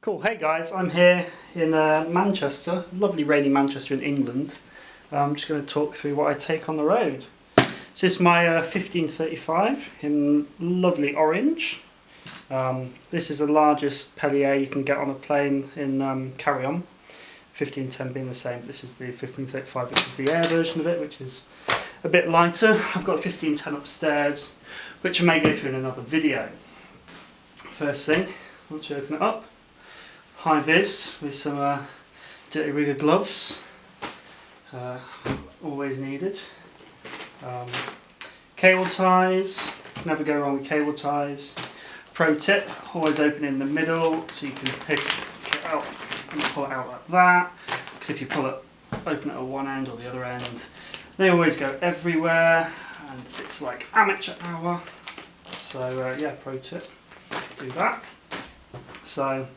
Cool, hey guys, I'm here in Manchester, lovely rainy Manchester in England. I'm just going to talk through what I take on the road. So this is my 1535 in lovely orange. This is the largest Pellier you can get on a plane in carry-on. 1510 being the same. This is the 1535, which is the air version of it, which is a bit lighter. I've got 1510 upstairs, which I may go through in another video. First thing, once you open it up, high vis with some dirty rigger gloves, always needed. Cable ties, never go wrong with cable ties. Pro tip, always open in the middle so you can pick it out and pull it out like that, because if you pull it open it at one end or the other end, they always go everywhere and it's like amateur hour. So yeah, pro tip, do that. So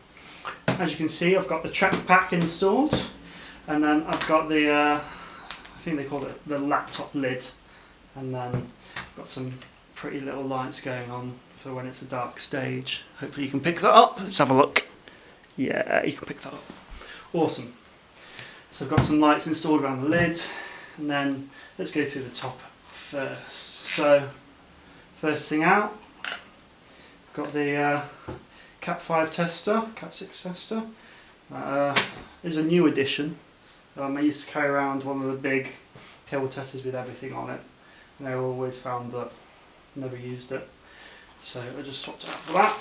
as you can see, I've got the track pack installed, and then I've got the I think they call it the laptop lid, and then I've got some pretty little lights going on for when it's a dark stage. Hopefully you can pick that up. Let's have a look. Yeah, you can pick that up. Awesome. So I've got some lights installed around the lid, and then let's go through the top first. So first thing out, I've got the Cat 5 tester, Cat 6 tester. Is a new addition. I used to carry around one of the big cable testers with everything on it, and I always found that I never used it. So I just swapped it out for that.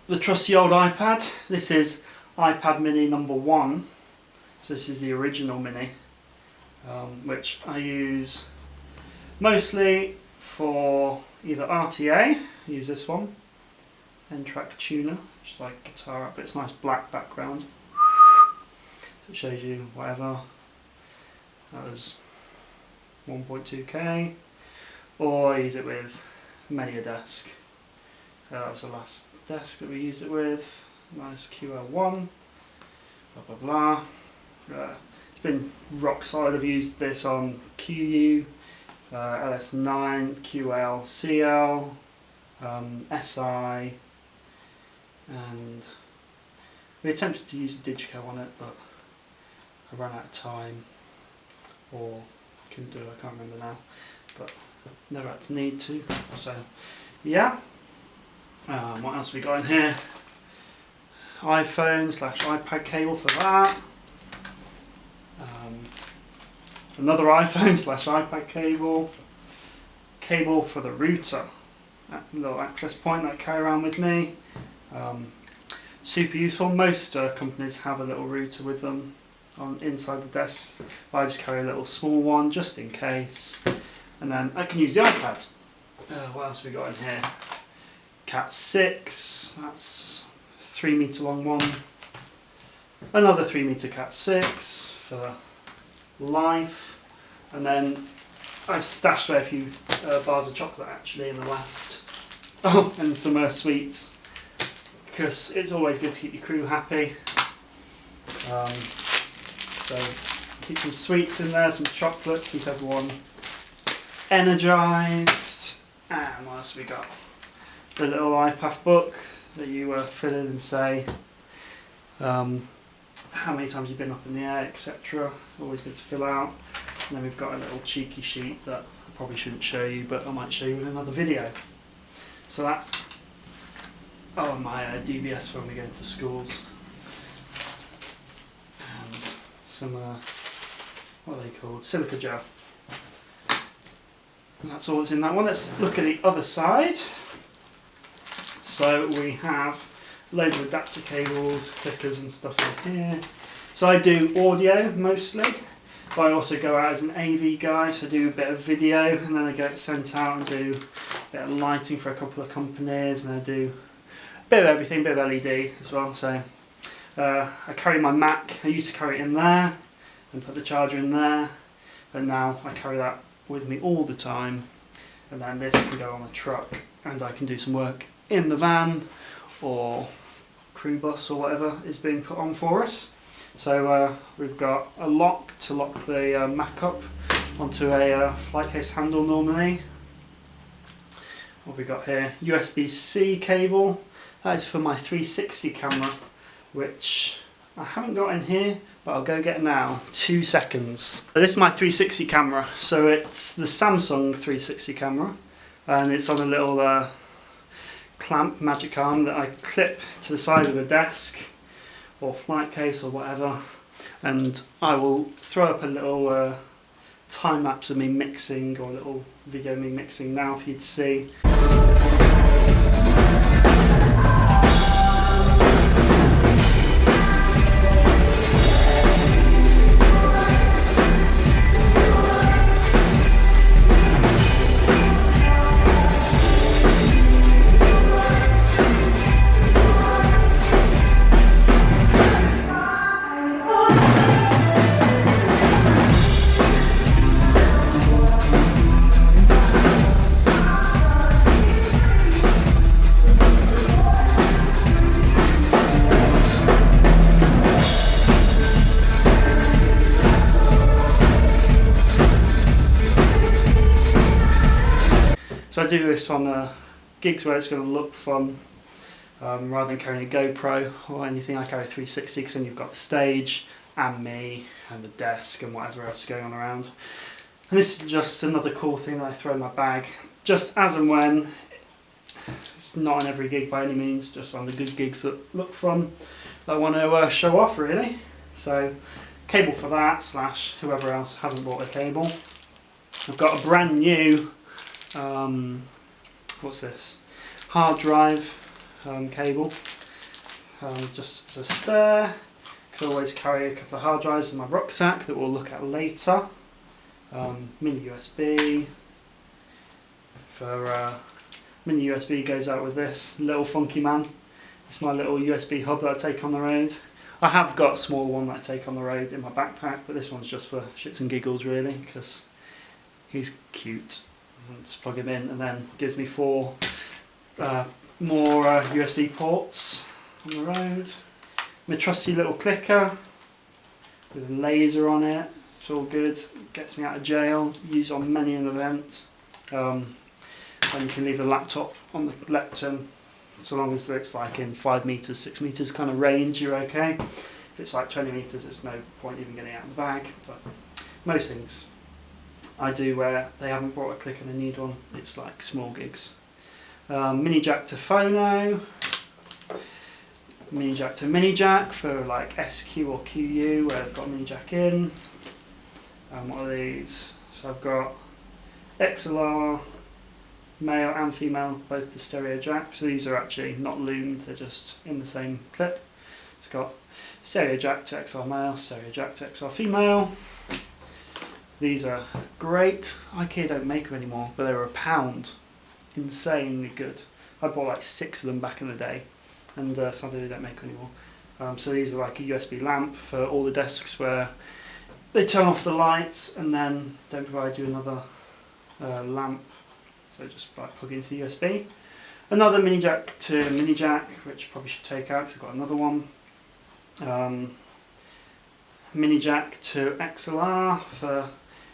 The trusty old iPad. This is iPad mini number 1. So this is the original mini, which I use mostly for either RTA, I use this one, N-track tuner, which is like guitar up, but it's a nice black background. It shows you whatever. That was 1.2K. Or I use it with many a desk. That was the last desk that we used it with. Nice QL1. Blah blah blah. It's been rock solid. I've used this on QU, LS9, QL, CL, SI. And we attempted to use Digico on it, but I ran out of time, or couldn't do it, I can't remember now, but never had to need to. So yeah, what else have we got in here? iPhone / iPad cable for that, another iPhone / iPad cable for the router, that little access point that I carry around with me. Super useful. Most companies have a little router with them on inside the desk, but I just carry a little small one just in case, and then I can use the iPad. What else have we got in here? Cat 6, that's 3 metre long one, another 3 metre Cat 6 for life, and then I've stashed away a few bars of chocolate actually in the last, and some sweets, because it's always good to keep your crew happy. So keep some sweets in there, some chocolate, keep everyone energised. And what else have we got? The little iPath book that you fill in and say how many times you've been up in the air, etc. Always good to fill out. And then we've got a little cheeky sheet that I probably shouldn't show you, but I might show you in another video. So that's my DBS when we go into schools. And some, what are they called? Silica gel. And that's all that's in that one. Let's look at the other side. So we have loads of adapter cables, clickers and stuff in here. So I do audio mostly, but I also go out as an AV guy, so I do a bit of video, and then I get sent out and do a bit of lighting for a couple of companies, and I do a bit of everything, a bit of LED as well. So I carry my Mac. I used to carry it in there and put the charger in there, but now I carry that with me all the time, and then this can go on a truck and I can do some work in the van or crew bus or whatever is being put on for us. So we've got a lock to lock the Mac up onto a flight case handle normally. What have we got here? USB-C cable. That is for my 360 camera, which I haven't got in here, but I'll go get it now. 2 seconds. So this is my 360 camera. So it's the Samsung 360 camera, and it's on a little clamp magic arm that I clip to the side of a desk or flight case or whatever, and I will throw up a little time lapse of me mixing, or a little video of me mixing now for you to see. So I do this on gigs where it's going to look fun, rather than carrying a GoPro or anything. I carry a 360 because then you've got the stage and me and the desk and whatever else is going on around. And this is just another cool thing that I throw in my bag, just as and when. It's not on every gig by any means, just on the good gigs that look fun, that I want to show off really. So cable for that, / whoever else hasn't bought a cable. I've got a brand new what's this? Hard drive cable, just as a spare. Could always carry a couple of hard drives in my rucksack that we'll look at later. Mini USB. For mini USB goes out with this little funky man. It's my little USB hub that I take on the road. I have got a small one that I take on the road in my backpack, but this one's just for shits and giggles really, because he's cute. Just plug him in, and then gives me 4 more USB ports on the road. My trusty little clicker with a laser on it. It's all good. Gets me out of jail. Used on many an event. And you can leave the laptop on the lectern, so long as it's like in 5 meters, 6 meters kind of range, you're okay. If it's like 20 meters, there's no point even getting it out of the bag. But most things I do where they haven't brought a click and I need one. It's like small gigs. Mini jack to phono, mini jack to mini jack for like SQ or QU where I've got mini jack in. What are these? So I've got XLR, male and female, both the stereo jack. So these are actually not loomed, they're just in the same clip. It's got stereo jack to XLR male, stereo jack to XLR female. These are great. IKEA don't make them anymore, but they were £1. Insanely good. I bought like 6 of them back in the day, and sadly they don't make them anymore. So these are like a USB lamp for all the desks where they turn off the lights and then don't provide you another lamp. So just like plug into the USB. Another mini jack to mini jack, which I probably should take out because I've got another one. Mini jack to XLR for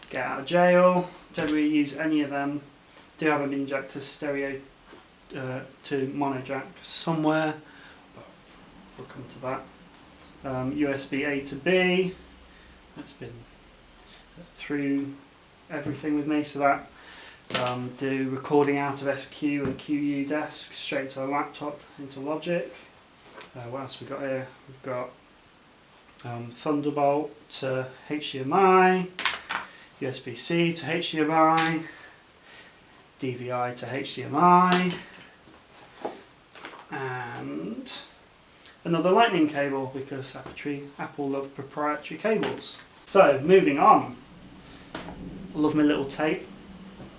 get out of jail. Don't really use any of them. Do have a mini jack to stereo to mono jack somewhere, but we'll come to that. USB A to B. That's been through everything with me, so that do recording out of SQ and QU desks straight to the laptop into Logic. What else we got here? We've got Thunderbolt to HDMI, USB-C to HDMI, DVI to HDMI, and another lightning cable because Apple love proprietary cables. So moving on, I love my little tape.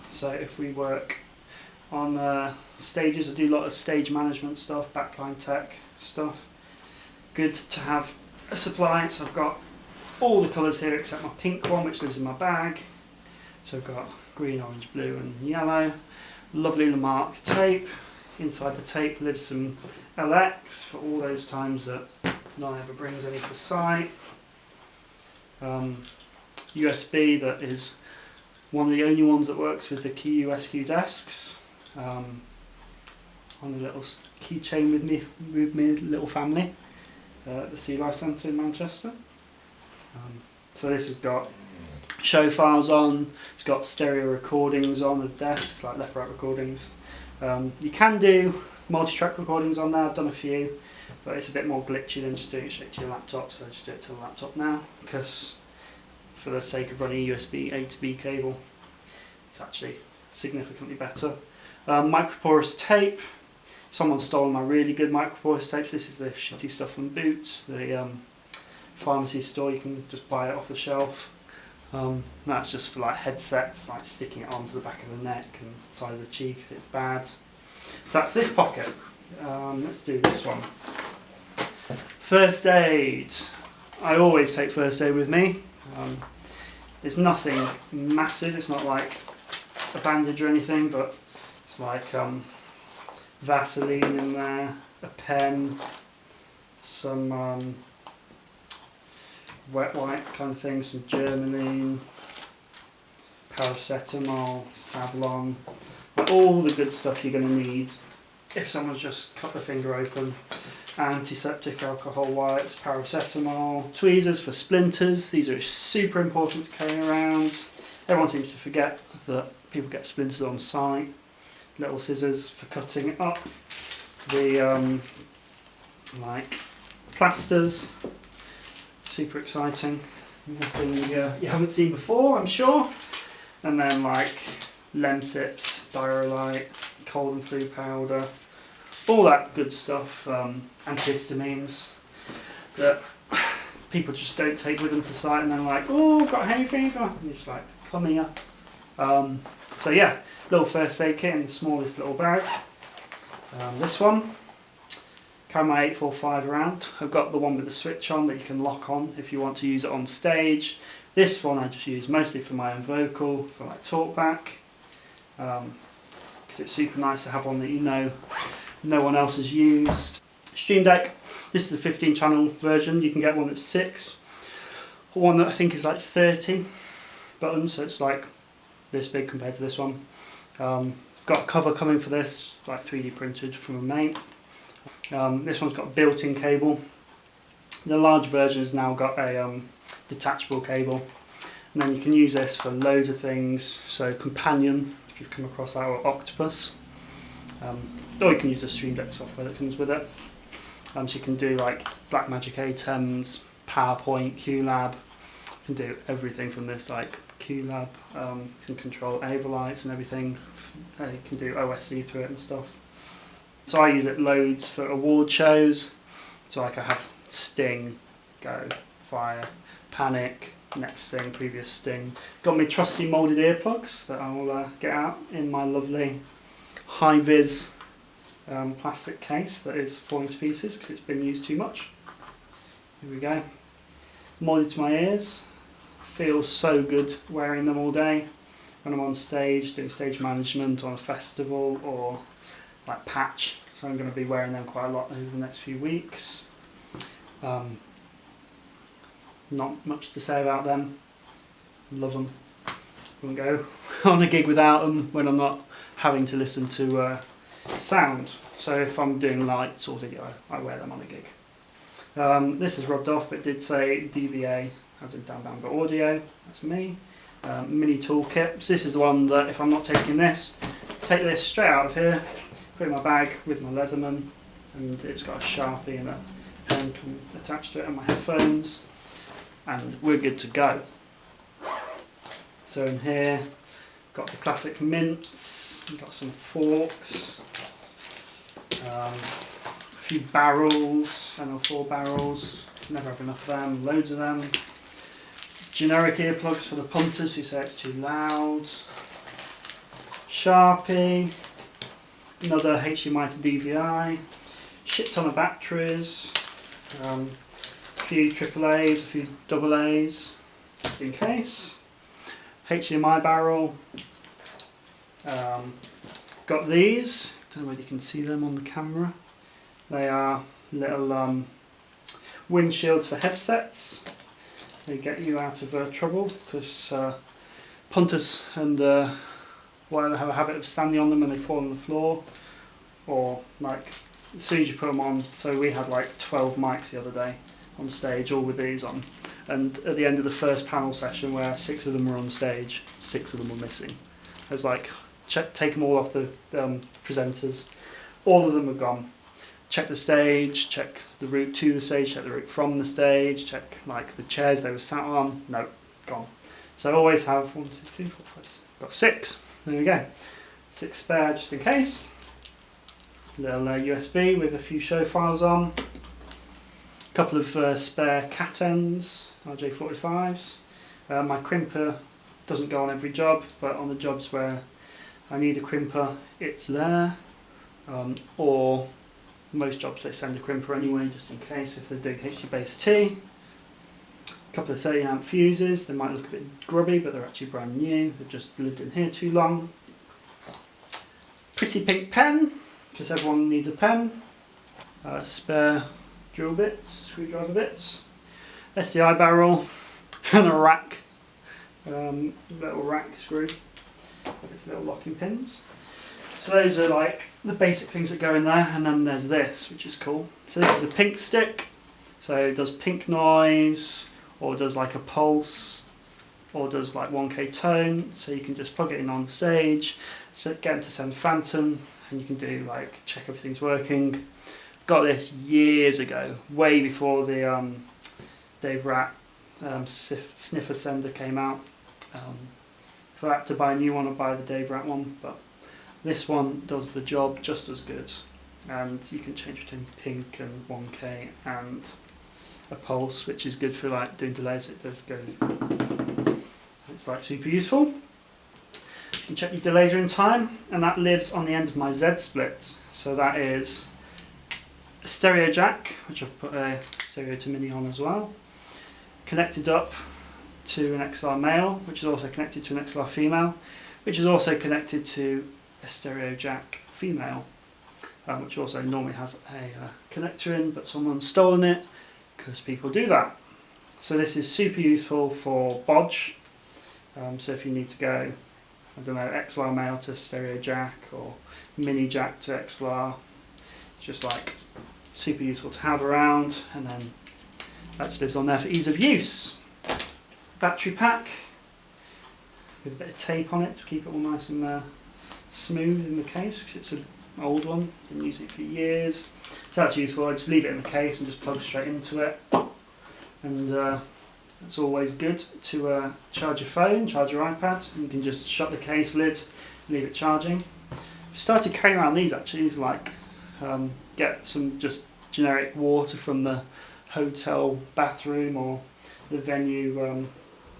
So if we work on stages, I do a lot of stage management stuff, backline tech stuff. Good to have a supply. So I've got all the colours here except my pink one, which lives in my bag. So I've got green, orange, blue and yellow. Lovely Lamarck tape. Inside the tape lives some LX for all those times that none ever brings any to site. USB that is one of the only ones that works with the QU SQ desks. On a little keychain with me little family. at the Sea Life Centre in Manchester. So this has got show files on, it's got stereo recordings on the desks, like left-right recordings. You can do multi-track recordings on there, I've done a few, but it's a bit more glitchy than just doing it straight to your laptop, so I just do it to the laptop now, because for the sake of running a USB A to B cable, it's actually significantly better. Microporous tape. Someone stole my really good microporous tapes. This is the shitty stuff from Boots, the pharmacy store. You can just buy it off the shelf. That's just for like headsets, like sticking it onto the back of the neck and side of the cheek if it's bad. So that's this pocket. Let's do this one. First aid. I always take first aid with me. It's nothing massive. It's not like a bandage or anything, but it's like Vaseline in there, a pen, some wet wipe kind of thing, some Germaline, paracetamol, Savlon, like all the good stuff you're going to need if someone's just cut their finger open. Antiseptic alcohol wipes, paracetamol, tweezers for splinters. These are super important to carry around. Everyone seems to forget that people get splinters on site. Little scissors for cutting it up. The like plasters, super exciting. Nothing you haven't seen before, I'm sure. And then like Lemsips, Diarrhea, cold and flu powder, all that good stuff. Antihistamines that people just don't take with them to site, and they're like, oh, got hay fever. And you're just like, come here. So yeah, little first aid kit in the smallest little bag. This one, carry my 845 around. I've got the one with the switch on that you can lock on if you want to use it on stage. This one I just use mostly for my own vocal, for like talkback, because it's super nice to have one that you know no one else has used. Stream Deck, this is the 15 channel version. You can get one that's 6, or one that I think is like 30 buttons, so it's like this big compared to this one. I've got a cover coming for this, like 3D printed from a mate. This one's got a built-in cable. The large version has now got a detachable cable, and then you can use this for loads of things. So Companion, if you've come across that, or Octopus, or you can use the Stream Deck software that comes with it. So you can do like Blackmagic ATEMs, PowerPoint, QLab. You can do everything from this, like QLab, can control Avalites and everything. You can do OSC through it and stuff. So I use it loads for award shows. So like I have Sting, Go, Fire, Panic, next Sting, previous Sting. Got me trusty moulded earplugs that I'll get out in my lovely high-vis plastic case that is falling to pieces because it's been used too much. Here we go. Moulded to my ears. Feels so good wearing them all day when I'm on stage, doing stage management on a festival or like Patch. So I'm going to be wearing them quite a lot over the next few weeks. Not much to say about them. Love them. Wouldn't go on a gig without them when I'm not having to listen to sound. So if I'm doing lights or video, I wear them on a gig. This is rubbed off, but it did say DVA, as in down Bamber audio. That's me. Mini toolkit. So this is the one that if I'm not taking this, take this straight out of here, put it in my bag with my Leatherman, and it's got a Sharpie and a pen attached to it and my headphones, and we're good to go. So in here, got the classic mints, got some forks, a few barrels, NL4 barrels, never have enough of them, loads of them. Generic earplugs for the punters who say it's too loud. Sharpie, another HDMI to DVI, shit ton of batteries, a few AAAs, a few AA's, just in case. HDMI barrel. Got these, don't know whether you can see them on the camera. They are little windshields for headsets. They get you out of trouble because punters and whatever have a habit of standing on them and they fall on the floor, or like as soon as you put them on, so we had like 12 mics the other day on stage, all with these on. And at the end of the first panel session, where 6 of them were on stage, 6 of them were missing. I was like, take them all off the presenters. All of them are gone. Check the stage, check the route to the stage, check the route from the stage, check like the chairs they were sat on. No, gone. So I always have 1, 2, 3, 4, 5, 6. Got 6. There we go. 6 spare just in case. Little USB with a few show files on. A couple of spare cat ends, RJ45s. My crimper doesn't go on every job, but on the jobs where I need a crimper, it's there. Or most jobs they send a crimper anyway, just in case if they're doing HDBase T. A couple of 30 amp fuses. They might look a bit grubby, but they're actually brand new. They've just lived in here too long. Pretty pink pen, because everyone needs a pen. Spare drill bits, screwdriver bits. SDI barrel and a rack. Little rack screw with its little locking pins. So those are like the basic things that go in there, and then there's this, which is cool. So this is a pink stick, so it does pink noise, or does like a pulse, or does like 1K tone, so you can just plug it in on stage, so get them to send phantom, and you can do like check everything's working. Got this years ago, way before the Dave Rat sniffer sender came out. If I had to buy a new one, I'd buy the Dave Rat one, but this one does the job just as good, and you can change between pink and 1K and a pulse, which is good for like doing delays. It does go. It's like super useful. You can check your delays are in time, and that lives on the end of my Z split. So that is a stereo jack, which I've put a stereo to mini on as well, connected up to an XLR male, which is also connected to an XLR female, which is also connected to a stereo jack female, which also normally has a connector in, but someone's stolen it, because people do that. So this is super useful for bodge. So if you need to go, I don't know, XLR male to stereo jack, or mini jack to XLR, it's just like super useful to have around, and then that just lives on there for ease of use. Battery pack with a bit of tape on it to keep it all nice and smooth in the case, because it's an old one, been using it for years. So that's useful. I just leave it in the case and just plug straight into it, and it's always good to charge your phone, charge your iPad, and you can just shut the case lid and leave it charging. I started carrying around these actually. These like get some just generic water from the hotel bathroom or the venue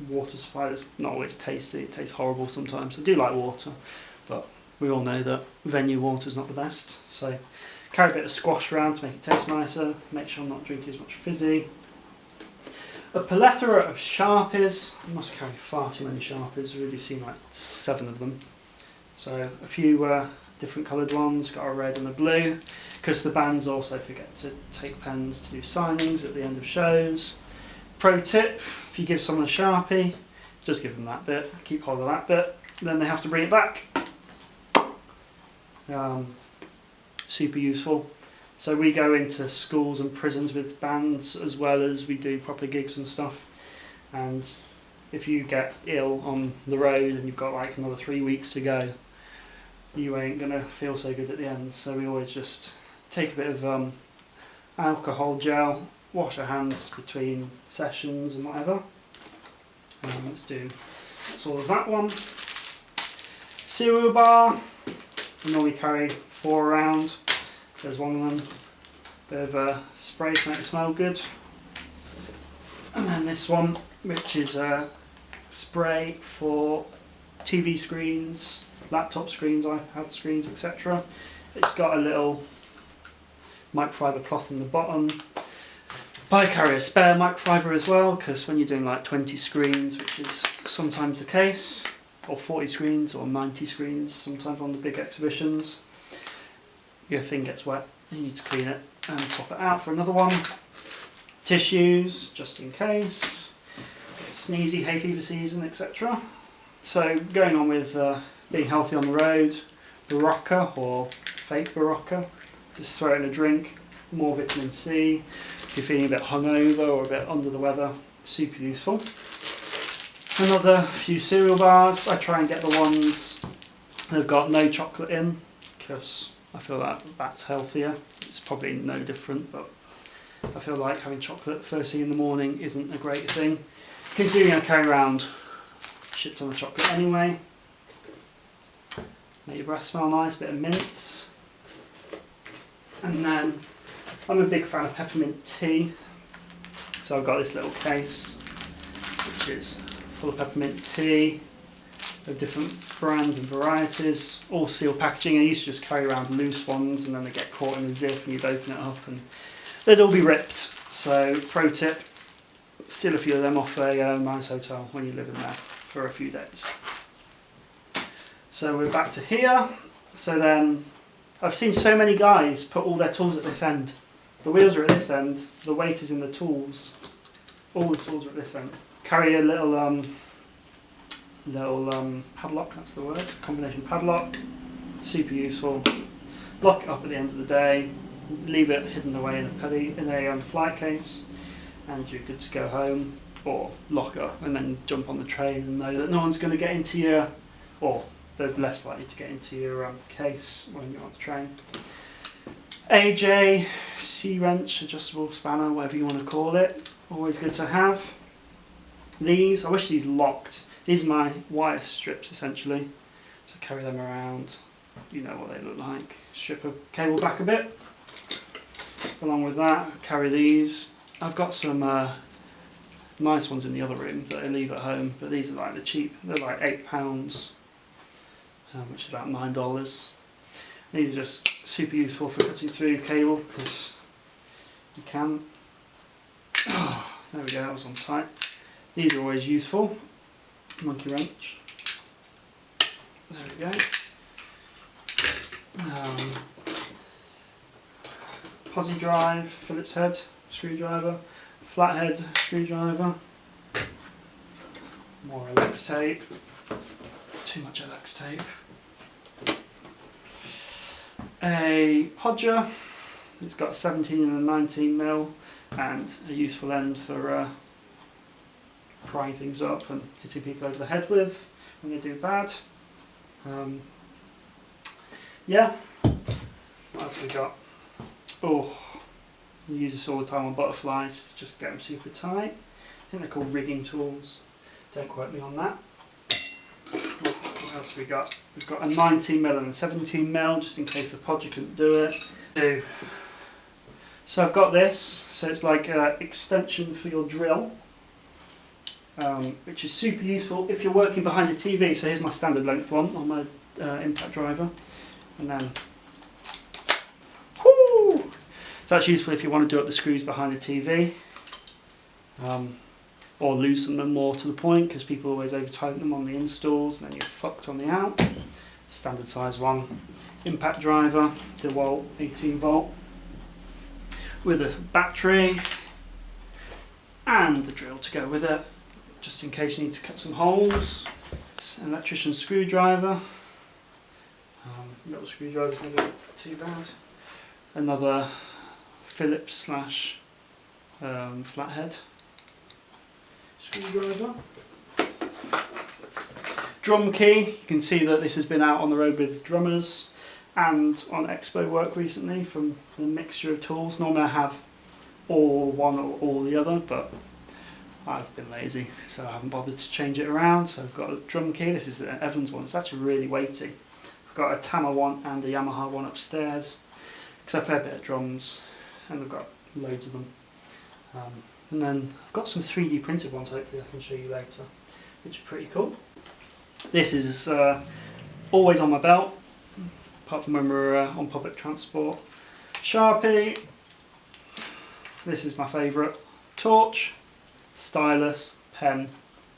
water supply. That's not always tasty, it tastes horrible sometimes. I do like water, but we all know that venue water is not the best. So carry a bit of squash around to make it taste nicer, make sure I'm not drinking as much fizzy. A plethora of Sharpies. I must carry far too many Sharpies, I've really seen like 7 of them. So a few different coloured ones, got a red and a blue, because the bands also forget to take pens to do signings at the end of shows. Pro tip, if you give someone a Sharpie, just give them that bit, keep hold of that bit, then they have to bring it back. Super useful. So we go into schools and prisons with bands, as well as we do proper gigs and stuff, and if you get ill on the road and you've got like another 3 weeks to go, you ain't gonna feel so good at the end. So we always just take a bit of alcohol gel, wash our hands between sessions and whatever. That's all of that one. Cereal bar, we normally carry 4 around. There's one of them. Bit of spray to make it smell good. And then this one, which is spray for TV screens, laptop screens, iPad screens, etc. It's got a little microfiber cloth in the bottom. I carry a spare microfiber as well, because when you're doing like 20 screens, which is sometimes the case, or 40 screens or 90 screens, sometimes on the big exhibitions, your thing gets wet, you need to clean it and swap it out for another one. Tissues, just in case, sneezy, hay fever season, etc. So going on with being healthy on the road, Barocca or fake Barocca, just throw it in a drink. More vitamin C. If you're feeling a bit hungover or a bit under the weather, super useful. Another few cereal bars. I try and get the ones that have got no chocolate in, because I feel that that's healthier. It's probably no different, but I feel like having chocolate first thing in the morning isn't a great thing, considering I carry around shit ton of chocolate anyway. Make your breath smell nice, bit of mints. And then I'm a big fan of peppermint tea, so I've got this little case which is full of peppermint tea of different brands and varieties, all sealed packaging. I used to just carry around loose ones and then they get caught in the zip and you'd open it up and they'd all be ripped. So pro tip, steal a few of them off a nice hotel when you live in there for a few days. So we're back to here. So then I've seen so many guys put all their tools at this end. The wheels are at this end, the weight is in the tools. All the tools are at this end. Carry a little padlock, that's the word, combination padlock, super useful. Lock it up at the end of the day, leave it hidden away in a flight case, and you're good to go home. Or lock it up and then jump on the train and know that no one's going to get into your, or they're less likely to get into your case when you're on the train. AJ, C-wrench, adjustable spanner, whatever you want to call it, always good to have. These, I wish these locked. These are my wire strips essentially, so carry them around. You know what they look like. Strip a cable back a bit. Along with that, carry these. I've got some nice ones in the other room that I leave at home, but these are like the cheap. They're like £8, which is about $9. These are just super useful for cutting through cable because you can. Oh, there we go, that was on tight. These are always useful. Monkey wrench. There we go. Posi drive, Phillips head, screwdriver, flathead screwdriver. More Alex tape. Too much Alex tape. A podger. It's got a 17 and a 19mm and a useful end for prying things up and hitting people over the head with when they do bad. Yeah. What else we got? Oh, we use this all the time on butterflies. Just get them super tight. I think they're called rigging tools. Don't quote me on that. What else have we got? We've got a 19mm and a 17mm, just in case the podger couldn't do it. So I've got this, so it's like an extension for your drill, which is super useful if you're working behind a TV. So here's my standard length one on my impact driver, and then whoo! So that's useful if you want to do up the screws behind a TV. Or loosen them more to the point, because people always over tighten them on the installs and then you're fucked on the out. Standard size one. Impact driver, DeWalt 18 volt with a battery and the drill to go with it, just in case you need to cut some holes. It's an electrician screwdriver. Little screwdriver's never too bad. Another Phillips / flathead screwdriver. Drum key, you can see that this has been out on the road with drummers and on expo work recently from the mixture of tools. Normally I have all one or all the other, but I've been lazy so I haven't bothered to change it around. So I've got a drum key. This is an Evans one, it's actually really weighty. I've got a Tama one and a Yamaha one upstairs because I play a bit of drums and I've got loads of them. And then I've got some 3D printed ones, hopefully I can show you later, which are pretty cool. This is always on my belt, apart from when we're on public transport. Sharpie, this is my favourite. Torch, stylus, pen,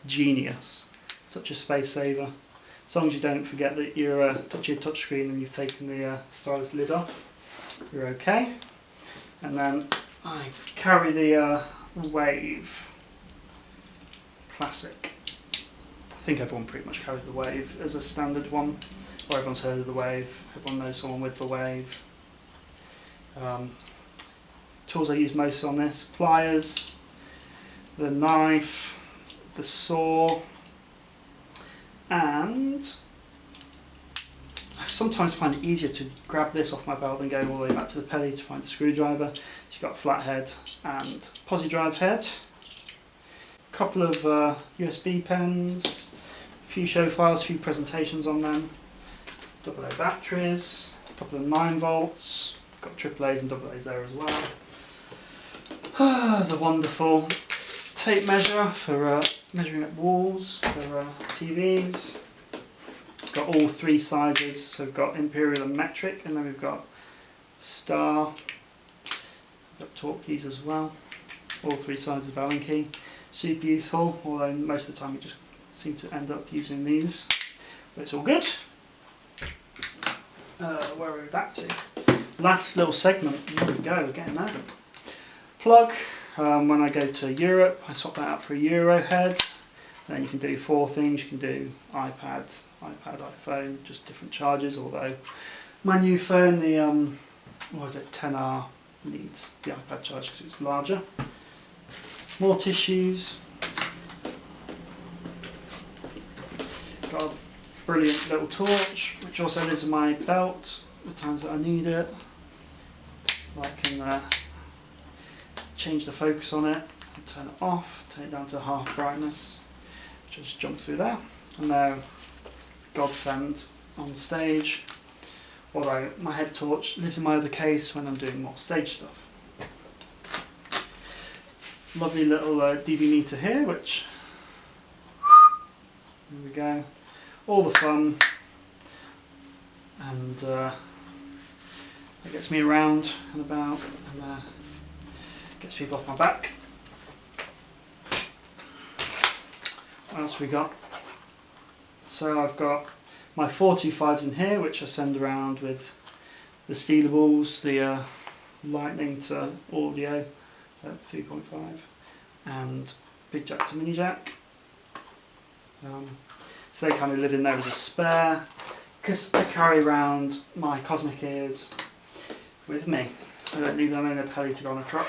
genius. Such a space saver. As long as you don't forget that you're touching a touchscreen and you've taken the stylus lid off, you're okay. And then I carry the Wave Classic. I think everyone pretty much carries the Wave as a standard one, or everyone's heard of the Wave, everyone knows someone with the Wave. Tools I use most on this: pliers, the knife, the saw, and I sometimes find it easier to grab this off my belt than go all the way back to the pelly to find a screwdriver. So you've got a flathead and posi drive head, a couple of USB pens, a few show files, a few presentations on them, AA batteries, a couple of 9 volts, got AAAs and AA's there as well. The wonderful tape measure for measuring up walls for TVs. Got all 3 sizes, so we've got imperial and metric, and then we've got star. We've got torque keys as well, all 3 sizes of Allen key. Super useful, although most of the time we just seem to end up using these, but it's all good. Where are we back to? Last little segment, there we go, we're getting there. Plug. When I go to Europe, I swap that out for a Euro head. Then you can do 4 things. You can do iPad, iPhone, just different charges. Although my new phone, the 10R, needs the iPad charge because it's larger. More tissues. Got a brilliant little torch, which also lives in my belt the times that I need it. I can change the focus on it, and turn it off, turn it down to half brightness, just jump through there. And now, godsend on stage, although my head torch lives in my other case when I'm doing more stage stuff. Lovely little DV meter here, which, there we go, all the fun, and that gets me around and about, and gets people off my back. What else we got? So I've got my 425s in here, which I send around with the stealables, the lightning to audio at 3.5, and big jack to mini jack. So they kind of live in there as a spare, because I carry around my Cosmic ears with me. I don't leave them in a pelly to go on a truck.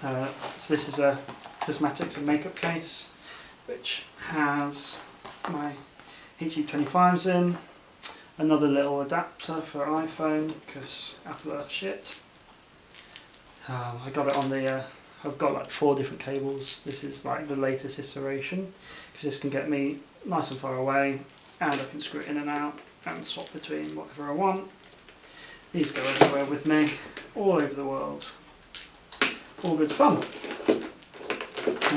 So this is a cosmetics and makeup case, which has my HE25s in, another little adapter for iPhone because Apple are shit. I got it on the, I've got like 4 different cables. This is like the latest iteration because this can get me nice and far away, and I can screw it in and out and swap between whatever I want. These go everywhere with me, all over the world. All good fun.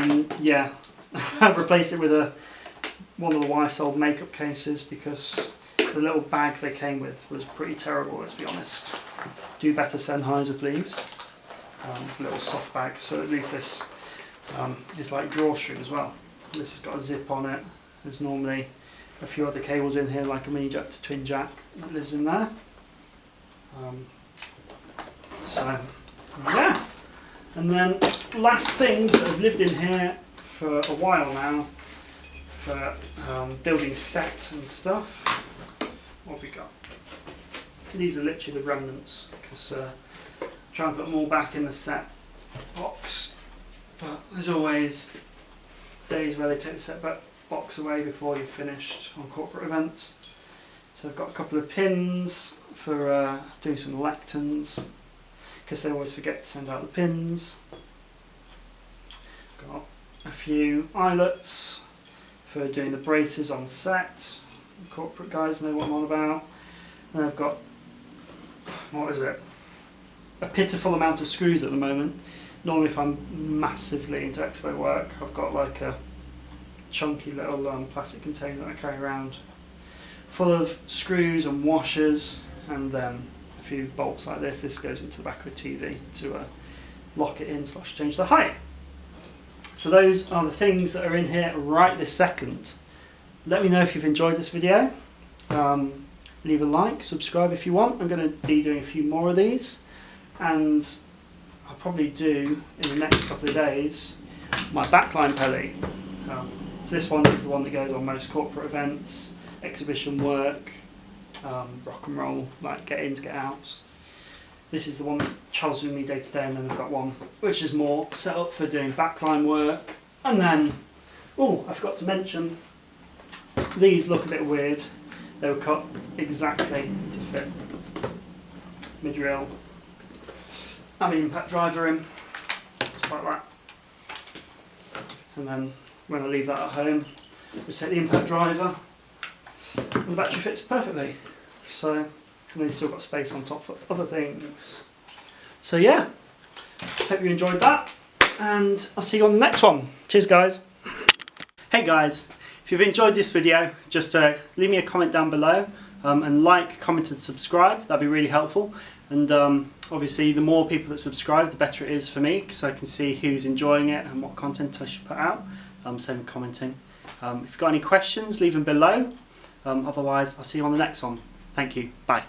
And yeah, I've replaced it with one of the wife's old makeup cases because the little bag they came with was pretty terrible, let's be honest. Do better, Sennheiser, please. Little soft bag, so at least this is like drawstring as well. This has got a zip on it. There's normally a few other cables in here, like a mini jack to twin jack that lives in there. So yeah, and then last things that have lived in here for a while now for building set and stuff. What have we got? These are literally the remnants because try and put them all back in the set box, but there's always days where they take the set box away before you've finished on corporate events. So I've got a couple of pins for doing some lecterns because they always forget to send out the pins. Got a few eyelets for doing the braces on set. The corporate guys know what I'm on about. And I've got, what is it? A pitiful amount of screws at the moment. Normally if I'm massively into expo work, I've got like a chunky little plastic container that I carry around full of screws and washers, and then a few bolts like this. This goes into the back of a TV to lock it in / change the height. So those are the things that are in here right this second. Let me know if you've enjoyed this video. Leave a like, subscribe if you want. I'm going to be doing a few more of these, and I'll probably do in the next couple of days my backline pelly. So this one is the one that goes on most corporate events, exhibition work, rock and roll, like get-ins, get-outs. This is the one that travels with me day to day, and then I've got one which is more set up for doing backline work. And then, oh, I forgot to mention, these look a bit weird. They were cut exactly to fit my drill. I mean, impact driver in, just like that. And then when I leave that at home, just take the impact driver, and the battery fits perfectly. So, and then you've still got space on top for other things. So yeah, hope you enjoyed that, and I'll see you on the next one. Cheers guys. Hey guys, if you've enjoyed this video, just leave me a comment down below, and like, comment and subscribe. That'd be really helpful. And obviously the more people that subscribe, the better it is for me, because I can see who's enjoying it and what content I should put out. Same with commenting. If you've got any questions, leave them below. Otherwise, I'll see you on the next one. Thank you. Bye.